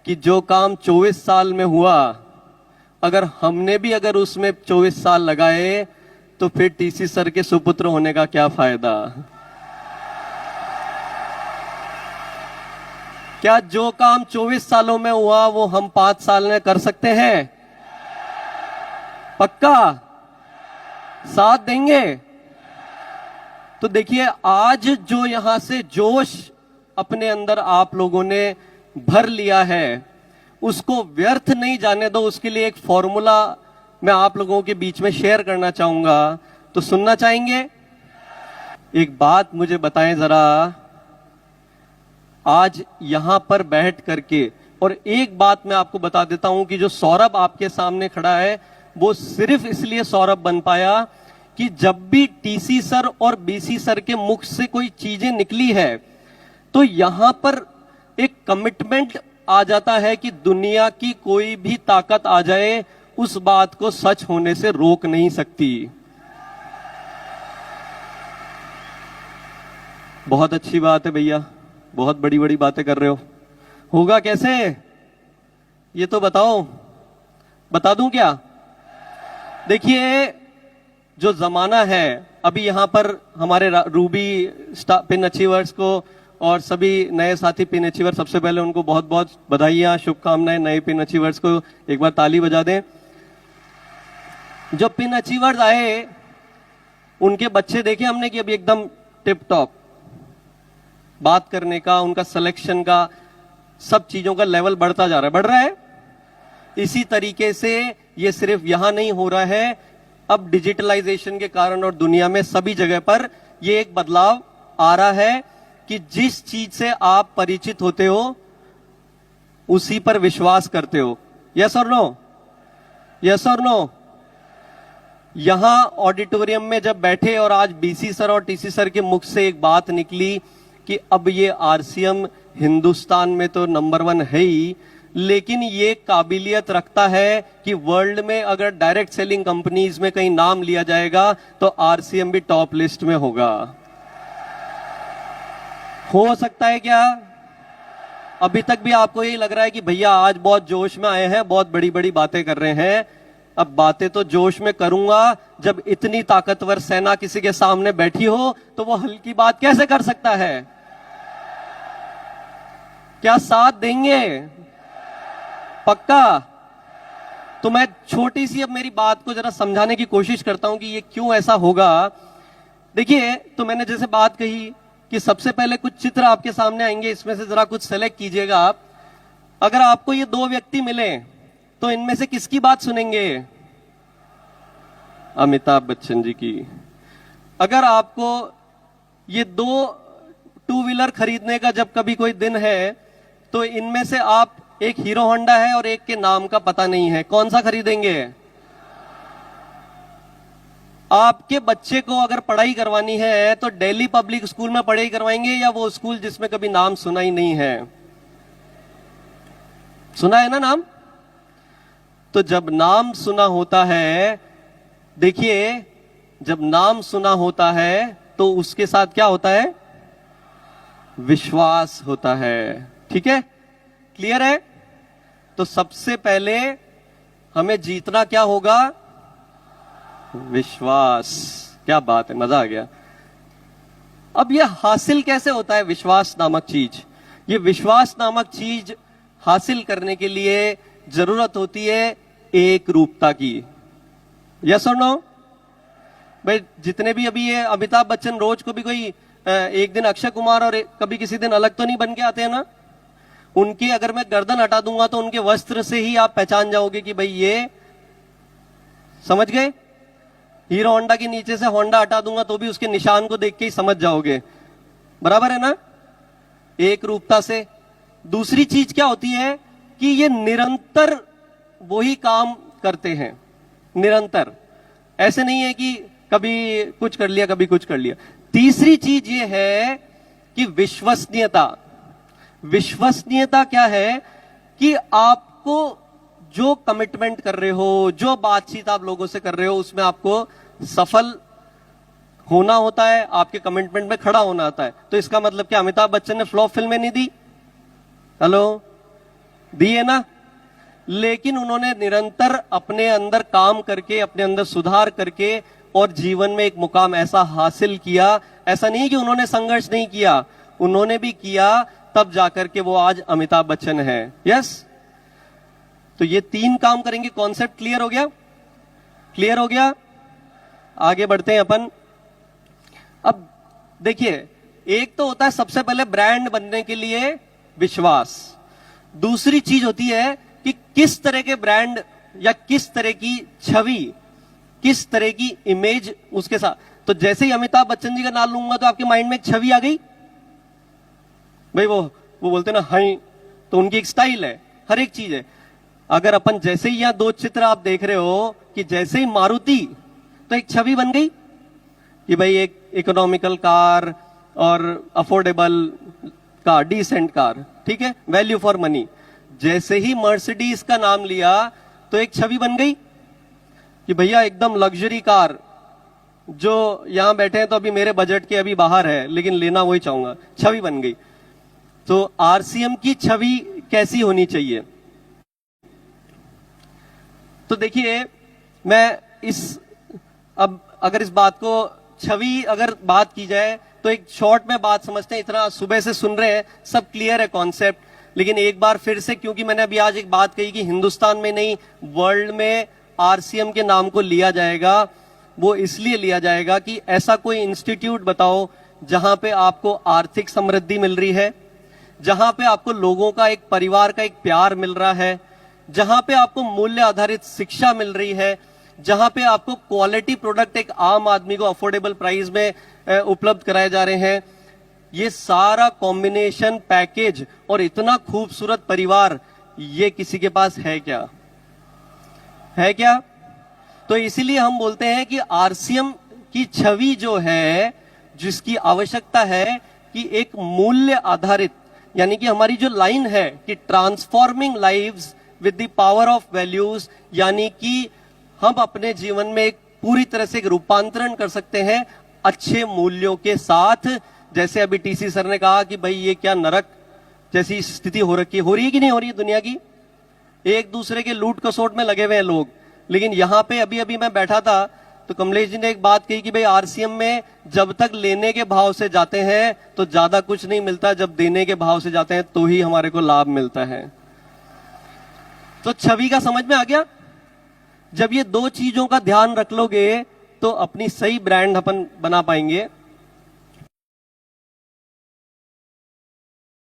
कि जो काम 24 साल में हुआ, अगर हमने भी अगर उसमें 24 साल लगाए तो फिर टीसी सर के सुपुत्र होने का क्या फायदा। क्या जो काम 24 सालों में हुआ वो हम 5 साल में कर सकते हैं? पक्का साथ देंगे? तो देखिए, आज जो यहां से जोश अपने अंदर आप लोगों ने भर लिया है, उसको व्यर्थ नहीं जाने दो। उसके लिए एक फॉर्मूला मैं आप लोगों के बीच में शेयर करना चाहूंगा, तो सुनना चाहेंगे? एक बात मुझे बताएं जरा, आज यहां पर बैठ करके, और एक बात मैं आपको बता देता हूं कि जो सौरभ आपके सामने खड़ा है वो सिर्फ इसलिए सौरभ बन पाया कि जब भी टीसी सर और बीसी सर के मुख से कोई चीजें निकली है तो यहां पर एक कमिटमेंट आ जाता है कि दुनिया की कोई भी ताकत आ जाए, उस बात को सच होने से रोक नहीं सकती। बहुत अच्छी बात है भैया, बहुत बड़ी बड़ी बातें कर रहे हो। होगा कैसे ये तो बताओ, बता दूं क्या? देखिए, जो जमाना है अभी यहां पर हमारे रूबी पिन अचीवर्स को और सभी नए साथी पिन अचीवर, सबसे पहले उनको बहुत बहुत बधाइयां, शुभकामनाएं। नए पिन अचीवर्स को एक बार ताली बजा दें। जो पिन अचीवर्स आए उनके बच्चे देखे हमने कि अभी एकदम टिप टॉप, बात करने का, उनका सिलेक्शन का, सब चीजों का लेवल बढ़ता जा रहा है, बढ़ रहा है। इसी तरीके से ये सिर्फ यहां नहीं हो रहा है, अब डिजिटलाइजेशन के कारण और दुनिया में सभी जगह पर ये एक बदलाव आ रहा है कि जिस चीज से आप परिचित होते हो उसी पर विश्वास करते हो। यस और नो? यस और नो? यहां ऑडिटोरियम में जब बैठे और आज बीसी सर और टीसी सर के मुख से एक बात निकली कि अब ये आरसीएम हिंदुस्तान में तो नंबर 1 है ही, लेकिन ये काबिलियत रखता है कि वर्ल्ड में अगर डायरेक्ट सेलिंग कंपनीज में कहीं नाम लिया जाएगा तो आरसीएम भी टॉप लिस्ट में होगा। हो सकता है क्या? अभी तक भी आपको यही लग रहा है कि भैया आज बहुत जोश में आए हैं, बहुत बड़ी बड़ी बातें कर रहे हैं। अब बातें तो जोश में करूंगा, जब इतनी ताकतवर सेना किसी के सामने बैठी हो तो वो हल्की बात कैसे कर सकता है? क्या साथ देंगे? पक्का? तो मैं छोटी सी अब मेरी बात को जरा समझाने की कोशिश करता हूं कि ये क्यों ऐसा होगा। देखिए, तो मैंने जैसे बात कही कि सबसे पहले कुछ चित्र आपके सामने आएंगे, इसमें से जरा कुछ सेलेक्ट कीजिएगा आप। अगर आपको ये 2 व्यक्ति मिले तो इनमें से किसकी बात सुनेंगे? अमिताभ बच्चन जी की। अगर आपको ये 2 टू व्हीलर खरीदने का जब कभी कोई दिन है तो इनमें से आप, एक हीरो होंडा है और एक के नाम का पता नहीं है, कौन सा खरीदेंगे? आपके बच्चे को अगर पढ़ाई करवानी है तो दिल्ली पब्लिक स्कूल में पढ़ाई करवाएंगे या वो स्कूल जिसमें कभी नाम सुना ही नहीं है? सुना है ना नाम? तो जब नाम सुना होता है, देखिए, जब नाम सुना होता है तो उसके साथ क्या होता है? विश्वास होता है। ठीक है? क्लियर है? तो सबसे पहले हमें जीतना क्या होगा? विश्वास। क्या बात है, मजा आ गया। अब यह हासिल कैसे होता है विश्वास नामक चीज? ये विश्वास नामक चीज हासिल करने के लिए जरूरत होती है एक रूपता की। यस और नो? भाई, जितने भी अभी ये अमिताभ बच्चन, रोज को भी कोई एक दिन अक्षय कुमार और कभी किसी दिन अलग तो नहीं बन के आते हैं ना? उनकी अगर मैं गर्दन हटा दूंगा तो उनके वस्त्र से ही आप पहचान जाओगे कि भाई ये, समझ गए? हीरो होंडा के नीचे से होंडा हटा दूंगा तो भी उसके निशान को देख के ही समझ जाओगे। बराबर है ना? एक रूपता से। दूसरी चीज क्या होती है कि ये निरंतर वही काम करते हैं, निरंतर। ऐसे नहीं है कि कभी कुछ कर लिया कभी कुछ कर लिया। तीसरी चीज ये है कि विश्वसनीयता। विश्वसनीयता क्या है कि आपको जो कमिटमेंट कर रहे हो, जो बातचीत आप लोगों से कर रहे हो, उसमें आपको सफल होना होता है, आपके कमिटमेंट में खड़ा होना होता है। तो इसका मतलब क्या अमिताभ बच्चन ने फ्लॉप फिल्में नहीं दी? हेलो? दिए ना। लेकिन उन्होंने निरंतर अपने अंदर काम करके, अपने अंदर सुधार करके और जीवन में एक मुकाम ऐसा हासिल किया। ऐसा नहीं कि उन्होंने संघर्ष नहीं किया, उन्होंने भी किया, तब जाकर के वो आज अमिताभ बच्चन है। यस, तो ये 3 काम करेंगे। कॉन्सेप्ट क्लियर हो गया? क्लियर हो गया? आगे बढ़ते हैं अपन। अब देखिए, एक तो होता है सबसे पहले ब्रांड बनने के लिए विश्वास। दूसरी चीज होती है कि किस तरह के ब्रांड या किस तरह की छवि, किस तरह की इमेज उसके साथ। तो जैसे ही अमिताभ बच्चन जी का नाम लूंगा तो आपके माइंड में एक छवि आ गई भाई। वो बोलते ना हाई, तो उनकी एक स्टाइल है, हर एक चीज है। अगर अपन जैसे ही यहां 2 चित्र आप देख रहे हो कि जैसे ही मारुति, तो एक छवि बन गई कि भाई एक इकोनॉमिकल कार और अफोर्डेबल कार, डिसेंट कार, ठीक है, वैल्यू फॉर मनी। जैसे ही मर्सिडीज का नाम लिया तो एक छवि बन गई कि भैया एकदम लग्जरी कार, जो यहां बैठे हैं तो अभी मेरे बजट के अभी बाहर है, लेकिन लेना वही चाहूंगा, छवि बन गई। तो आरसीएम की छवि कैसी होनी चाहिए? तो देखिए, मैं अब अगर इस बात को, छवि अगर बात की जाए तो एक शॉर्ट में बात समझते हैं। इतना सुबह से सुन रहे हैं, सब क्लियर है कॉन्सेप्ट, लेकिन एक बार फिर से, क्योंकि मैंने अभी आज एक बात कही कि हिंदुस्तान में नहीं, वर्ल्ड में आरसीएम के नाम को लिया जाएगा। वो इसलिए लिया जाएगा कि ऐसा कोई इंस्टीट्यूट बताओ जहां पे आपको आर्थिक समृद्धि मिल रही है, जहां पे आपको लोगों का एक परिवार का एक प्यार मिल रहा है, जहां पे आपको मूल्य आधारित शिक्षा मिल रही है, जहां पे आपको क्वालिटी प्रोडक्ट एक आम आदमी को अफोर्डेबल प्राइस में उपलब्ध कराए जा रहे हैं। ये सारा कॉम्बिनेशन पैकेज और इतना खूबसूरत परिवार, ये किसी के पास है क्या? है क्या? तो इसीलिए हम बोलते हैं कि आरसीएम की छवि जो है, जिसकी आवश्यकता है कि एक मूल्य आधारित, यानी कि हमारी जो लाइन है कि transforming lives with the power of values, यानी कि हम अपने जीवन में एक पूरी तरह से एक रूपांतरण कर सकते हैं अच्छे मूल्यों के साथ। जैसे अभी टीसी सर ने कहा कि भाई ये क्या नरक जैसी स्थिति हो रही है कि नहीं हो रही है दुनिया की, एक दूसरे के लूट कसोट में लगे हुए हैं लोग। लेकिन यहां पे अभी अभी मैं बैठा था तो कमलेश जी ने एक बात कही कि भाई आरसीएम में जब तक लेने के भाव से जाते हैं तो ज्यादा कुछ नहीं मिलता, जब देने के भाव से जाते हैं तो ही हमारे को लाभ मिलता है। तो छवि का समझ में आ गया? जब ये 2 चीजों का ध्यान रख लोगे तो अपनी सही ब्रांड अपन बना पाएंगे।